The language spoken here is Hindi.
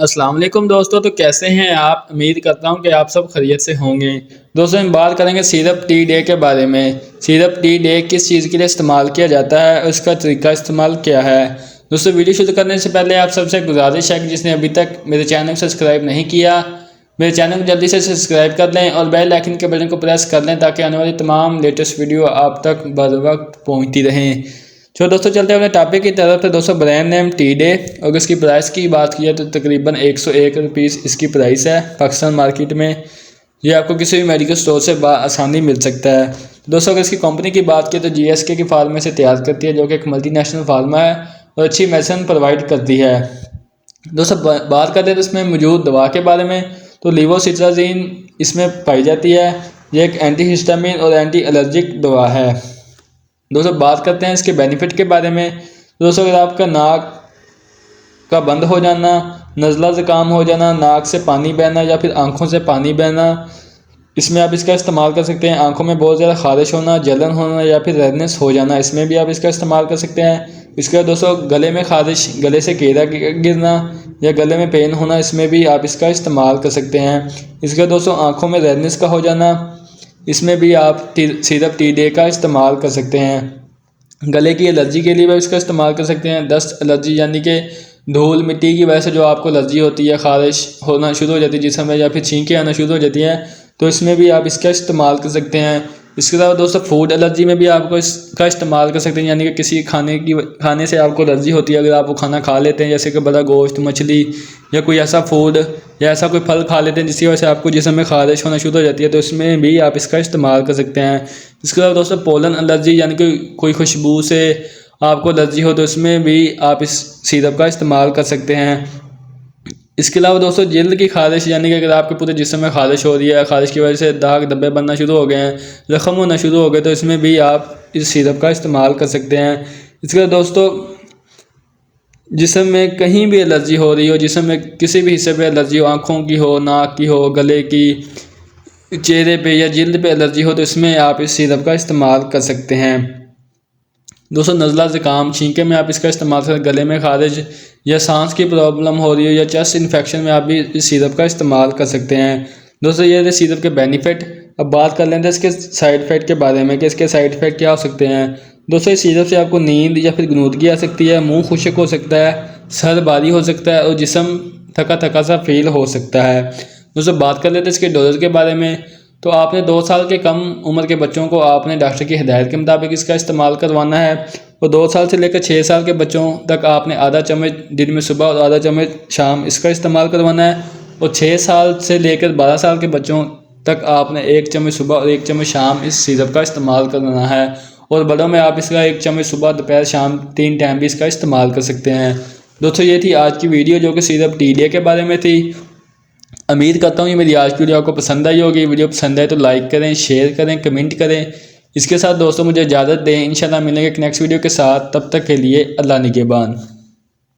अस्सलाम वालेकुम दोस्तों। तो कैसे हैं आप? उम्मीद करता हूं कि आप सब खैरियत से होंगे। दोस्तों हम बात करेंगे सिरप टी डे के बारे में। सिरप टी डे किस चीज़ के लिए इस्तेमाल किया जाता है, उसका तरीका इस्तेमाल क्या है। दोस्तों वीडियो शुरू करने से पहले आप सबसे गुजारिश है कि जिसने अभी तक मेरे चैनल को सब्सक्राइब नहीं किया, मेरे चैनल को जल्दी से सब्सक्राइब कर लें और बेल आइकन के बटन को प्रेस कर लें ताकि आने वाली तमाम लेटेस्ट वीडियो आप तक बर वक्त पहुँचती रहें। तो दोस्तों चलते हैं अपने टॉपिक की तरफ। तो दोस्तों ब्रांड नेम टी डे और इसकी प्राइस की बात की जाए तो तकरीबन 101 रुपीज़ इसकी प्राइस है पाकिस्तान मार्केट में। ये आपको किसी भी मेडिकल स्टोर से आसानी मिल सकता है। दोस्तों अगर इसकी कंपनी की बात की तो GSK की फार्मा से तैयार करती है, जो कि एक मल्टीनेशनल फार्मा है और अच्छी मेडिसिन प्रोवाइड करती है। दोस्तों बात करते हैं तो इसमें मौजूद दवा के बारे में। तो लेवोसिट्राजीन इसमें पाई जाती है। ये एक एंटी हिस्टामिन और एंटी एलर्जिक दवा है। दोस्तों बात करते हैं इसके बेनिफिट के बारे में। दोस्तों अगर आपका नाक का बंद हो जाना, नज़ला ज़ुकाम हो जाना, नाक से पानी बहना या फिर आंखों से पानी बहना, इसमें आप इसका इस्तेमाल कर सकते हैं। आंखों में बहुत ज़्यादा खारिश होना, जलन होना या फिर रेडनेस हो जाना, इसमें भी आप इसका इस्तेमाल कर सकते हैं। इसके बाद दोस्तों गले में खारिश, गले से कीड़ा गिरना या गले में पेन होना, इसमें भी आप इसका इस्तेमाल कर सकते हैं। इसके बाद दोस्तों आँखों में रेडनेस का हो जाना, इसमें भी आप सिरप टी डे का इस्तेमाल कर सकते हैं। गले की एलर्जी के लिए भी इसका इस्तेमाल कर सकते हैं। डस्ट एलर्जी यानी कि धूल मिट्टी की वजह से जो आपको एलर्जी होती है, ख़ारिश होना शुरू हो जाती है जिस्म में या फिर छींकें आना शुरू हो जाती हैं, तो इसमें भी आप इसका इस्तेमाल कर सकते हैं। इसके अलावा दोस्तों फूड एलर्जी में भी आपको इसका इस्तेमाल कर सकते हैं, यानी कि किसी खाने से आपको एलर्जी होती है। अगर आप वो खाना खा लेते हैं जैसे कि बड़ा गोश्त, मछली या कोई ऐसा फूड या ऐसा कोई फल खा लेते हैं जिसकी वजह से आपको जिस्म में खारिश होना शुरू हो जाती है, तो इसमें भी आप इसका इस्तेमाल कर सकते हैं। इसके अलावा दोस्तों पोलन एलर्जी यानी कि कोई खुशबू से आपको एलर्जी हो, तो इसमें भी आप इस सिरप का इस्तेमाल कर सकते हैं। इसके अलावा दोस्तों जिल्द की खारिश यानी कि अगर आपके पूरे जिस्म में खारिश हो रही है, खारिश की वजह से दाग धब्बे बनना शुरू हो गए हैं, ज़ख़म होना शुरू हो गए, तो इसमें भी आप इस सिरप का इस्तेमाल कर सकते हैं। इसके अलावा दोस्तों जिस्म में कहीं भी एलर्जी हो रही हो, जिस्म में किसी भी हिस्से पे एलर्जी हो, आँखों की हो, नाक की हो, गले की, चेहरे पे या जिल्द पे एलर्जी हो, तो इसमें आप इस सिरप का इस्तेमाल कर सकते हैं। दोस्तों नज़ला ज़ुकाम, छींके में आप इसका इस्तेमाल करें। गले में खारिज या सांस की प्रॉब्लम हो रही हो या चेस्ट इन्फेक्शन में आप भी इस सिरप का इस्तेमाल कर सकते हैं। दोस्तों ये सिरप के बेनिफिट। अब बात कर लेते हैं इसके साइड इफ़ेक्ट के बारे में कि इसके साइड इफ़ेक्ट क्या हो सकते हैं। दोस्तों इस सिरप से आपको नींद या फिर गनूदगी आ सकती है, मुंह खुश्क हो सकता है, सर भारी हो सकता है और जिस्म थका थका सा फील हो सकता है। दोस्तों बात कर लेते हैं इसके डोज के बारे में। तो आपने 2 साल के कम उम्र के बच्चों को आपने डॉक्टर की हिदायत के मुताबिक इसका इस्तेमाल करवाना है और 2 साल से लेकर 6 साल के बच्चों तक आपने आधा चम्मच दिन में सुबह और आधा चम्मच शाम इसका इस्तेमाल करवाना है और 6 साल से लेकर 12 साल के बच्चों तक आपने 1 चम्मच सुबह और 1 चम्मच शाम इस सिरप का इस्तेमाल करना है। और बड़ों में आप इसका 1 चम्मच सुबह, दोपहर, शाम 3 टाइम भी इसका इस्तेमाल कर सकते हैं। दोस्तों ये थी आज की वीडियो जो कि सिरप टी डे के बारे में थी। उम्मीद करता हूँ ये मेरी आज की वीडियो आपको पसंद आई होगी। वीडियो पसंद आए तो लाइक करें, शेयर करें, कमेंट करें। इसके साथ दोस्तों मुझे इजाज़त दें। इंशाल्लाह मिलेंगे एक नेक्स्ट वीडियो के साथ। तब तक के लिए अल्लाह निगहबान।